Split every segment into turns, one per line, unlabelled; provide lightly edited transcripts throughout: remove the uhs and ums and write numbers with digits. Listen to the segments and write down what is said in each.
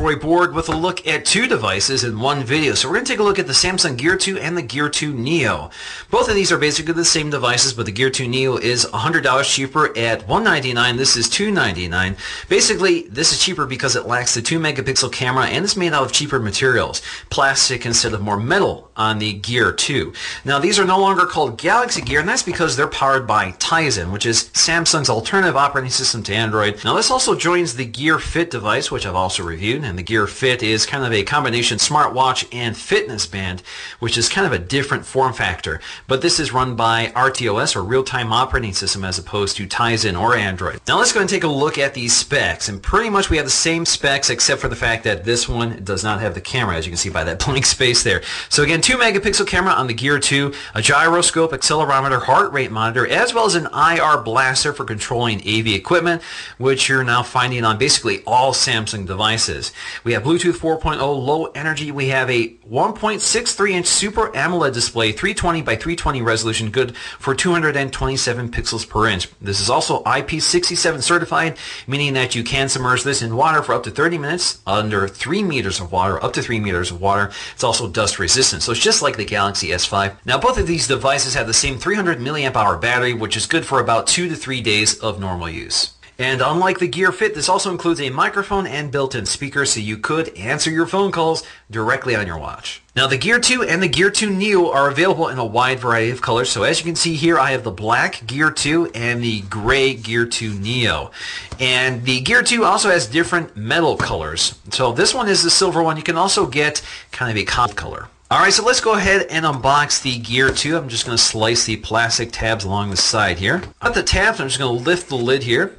Troy Borg with a look at two devices in one video. So we're going to take a look at the Samsung Gear 2 and the Gear 2 Neo. Both of these are basically the same devices, but the Gear 2 Neo is $100 cheaper at $199. This is $299. Basically, this is cheaper because it lacks the 2 megapixel camera and it's made out of cheaper materials, plastic instead of more metal on the Gear 2. Now, these are no longer called Galaxy Gear, and that's because they're powered by Tizen, which is Samsung's alternative operating system to Android. Now, this also joins the Gear Fit device, which I've also reviewed, and the Gear Fit is kind of a combination smartwatch and fitness band, which is kind of a different form factor. But this is run by RTOS, or real-time operating system, as opposed to Tizen or Android. Now let's go and take a look at these specs, and pretty much we have the same specs except for the fact that this one does not have the camera, as you can see by that blank space there. So again, 2 megapixel camera on the Gear 2, a gyroscope, accelerometer, heart rate monitor, as well as an IR blaster for controlling AV equipment, which you're now finding on basically all Samsung devices. We have Bluetooth 4.0 low energy. We have a 1.63-inch Super AMOLED display, 320 by 320 resolution, good for 227 pixels per inch. This is also IP67 certified, meaning that you can submerge this in water for up to 30 minutes, under 3 meters of water, up to 3 meters of water. It's also dust resistant, so it's just like the Galaxy S5. Now, both of these devices have the same 300 milliamp hour battery, which is good for about 2 to 3 days of normal use. And unlike the Gear Fit, this also includes a microphone and built-in speaker, so you could answer your phone calls directly on your watch. Now, the Gear 2 and the Gear 2 Neo are available in a wide variety of colors. So as you can see here, I have the black Gear 2 and the gray Gear 2 Neo. And the Gear 2 also has different metal colors. So this one is the silver one. You can also get kind of a copper color. Alright, so let's go ahead and unbox the Gear 2. I'm just going to slice the plastic tabs along the side here. At the tabs, I'm just going to lift the lid here.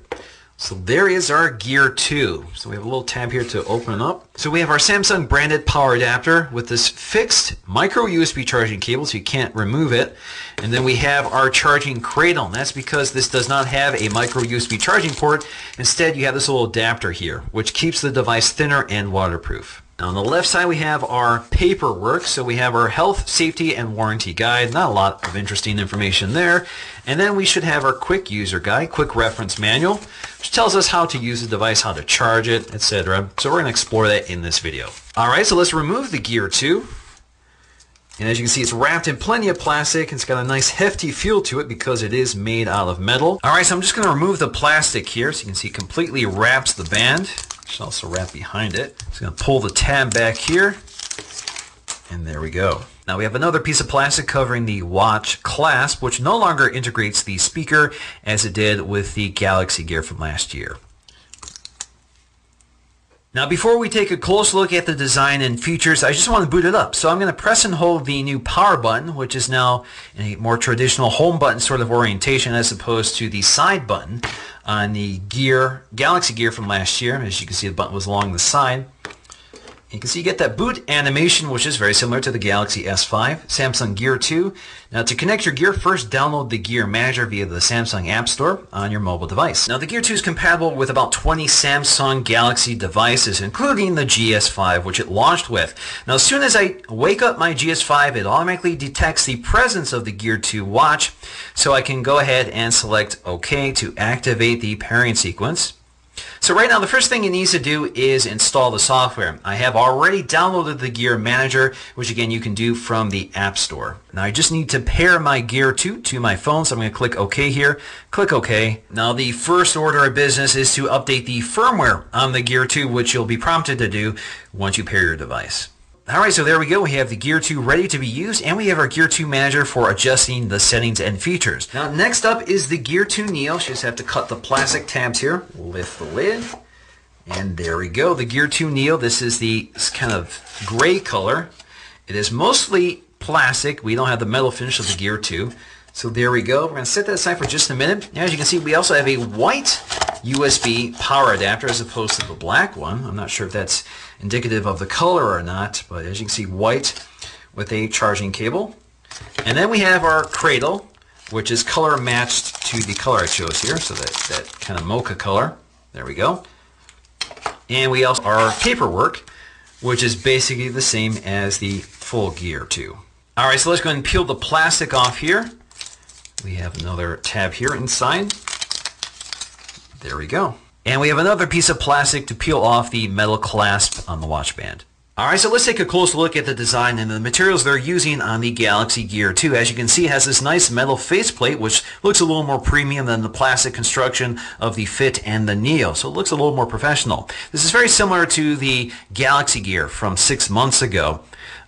So there is our Gear 2. So we have a little tab here to open up. So we have our Samsung branded power adapter with this fixed micro USB charging cable, so you can't remove it. And then we have our charging cradle, and that's because this does not have a micro USB charging port. Instead, you have this little adapter here, which keeps the device thinner and waterproof. Now on the left side we have our paperwork, so we have our health, safety, and warranty guide. Not a lot of interesting information there. And then we should have our quick user guide, quick reference manual, which tells us how to use the device, how to charge it, etc. So we're going to explore that in this video. Alright, so let's remove the Gear 2. And as you can see, it's wrapped in plenty of plastic. It's got a nice hefty feel to it because it is made out of metal. Alright, so I'm just going to remove the plastic here, so you can see it completely wraps the band. Should also wrap behind it. Just going to pull the tab back here, and there we go. Now we have another piece of plastic covering the watch clasp, which no longer integrates the speaker as it did with the Galaxy Gear from last year. Now before we take a close look at the design and features, I just want to boot it up. So I'm going to press and hold the new power button, which is now in a more traditional home button sort of orientation as opposed to the side button on the Galaxy Gear from last year. As you can see, the button was along the side. You can see you get that boot animation, which is very similar to the Galaxy S5. Samsung Gear 2. Now to connect your Gear, first download the Gear Manager via the Samsung App Store on your mobile device. Now the Gear 2 is compatible with about 20 Samsung Galaxy devices, including the GS5, which it launched with. Now as soon as I wake up my GS5, it automatically detects the presence of the Gear 2 watch, so I can go ahead and select OK to activate the pairing sequence. So right now the first thing it needs to do is install the software. I have already downloaded the Gear Manager, which again you can do from the App Store. Now I just need to pair my Gear 2 to my phone, so I'm going to click OK here. Click OK. Now the first order of business is to update the firmware on the Gear 2, which you'll be prompted to do once you pair your device. Alright, so there we go. We have the Gear 2 ready to be used, and we have our Gear 2 Manager for adjusting the settings and features. Now, next up is the Gear 2 Neo. You just have to cut the plastic tabs here, lift the lid, and there we go. The Gear 2 Neo, this is the kind of gray color. It is mostly plastic. We don't have the metal finish of the Gear 2. So there we go. We're going to set that aside for just a minute. Now, as you can see, we also have a white USB power adapter as opposed to the black one. I'm not sure if that's indicative of the color or not, but as you can see, white with a charging cable. And then we have our cradle, which is color matched to the color I chose here, so that kind of mocha color. There we go. And we also have our paperwork, which is basically the same as the full Gear 2. Alright, so let's go ahead and peel the plastic off here. We have another tab here inside. There we go. And we have another piece of plastic to peel off the metal clasp on the watch band. Alright, so let's take a close look at the design and the materials they're using on the Galaxy Gear 2. As you can see, it has this nice metal faceplate, which looks a little more premium than the plastic construction of the Fit and the Neo, so it looks a little more professional. This is very similar to the Galaxy Gear from 6 months ago.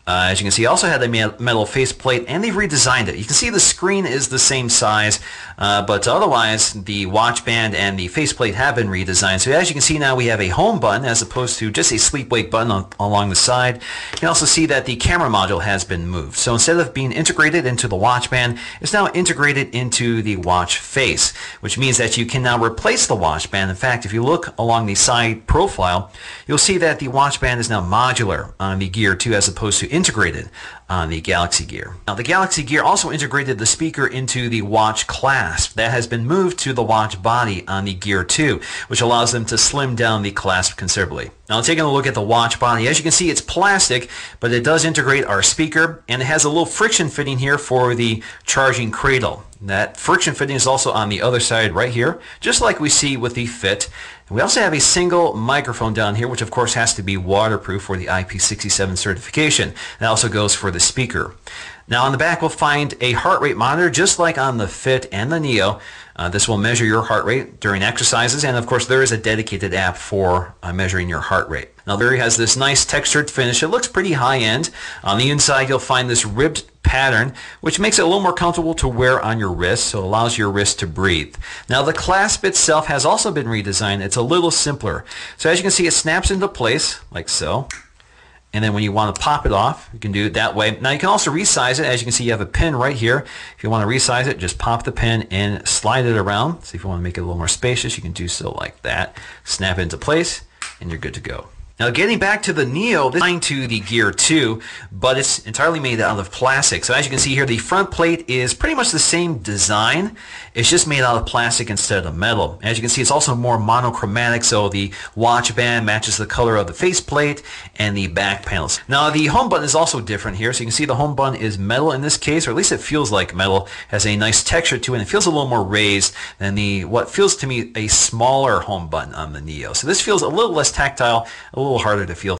As you can see, it also had a metal faceplate, and they've redesigned it. You can see the screen is the same size, but otherwise the watch band and the faceplate have been redesigned. So as you can see now, we have a home button as opposed to just a sleep-wake button along the side. You can also see that the camera module has been moved. So instead of being integrated into the watch band, it's now integrated into the watch face, which means that you can now replace the watch band. In fact, if you look along the side profile, you'll see that the watch band is now modular on the Gear 2 as opposed to integrated on the Galaxy Gear. Now the Galaxy Gear also integrated the speaker into the watch clasp. That has been moved to the watch body on the Gear 2, which allows them to slim down the clasp considerably. Now taking a look at the watch body, as you can see it's plastic, but it does integrate our speaker, and it has a little friction fitting here for the charging cradle. That friction fitting is also on the other side right here, just like we see with the Fit. We also have a single microphone down here, which of course has to be waterproof for the IP67 certification. That also goes for the speaker. Now on the back we'll find a heart rate monitor, just like on the Fit and the Neo. This will measure your heart rate during exercises, and of course there is a dedicated app for measuring your heart rate. Now there has this nice textured finish. It looks pretty high-end. On the inside you'll find this ribbed pattern, which makes it a little more comfortable to wear on your wrist, so it allows your wrist to breathe. Now the clasp itself has also been redesigned. It's a little simpler. So as you can see, it snaps into place like so. And then when you want to pop it off, you can do it that way. Now you can also resize it. As you can see, you have a pin right here. If you want to resize it, just pop the pin and slide it around. So if you want to make it a little more spacious, you can do so like that. Snap it into place, and you're good to go. Now getting back to the Neo, this is designed to the Gear 2, but it's entirely made out of plastic. So as you can see here, the front plate is pretty much the same design. It's just made out of plastic instead of metal. As you can see, it's also more monochromatic, so the watch band matches the color of the faceplate and the back panels. Now the home button is also different here. So you can see the home button is metal in this case, or at least it feels like metal. It has a nice texture to it, and it feels a little more raised than the what feels to me a smaller home button on the Neo. So this feels a little less tactile, a little harder to feel.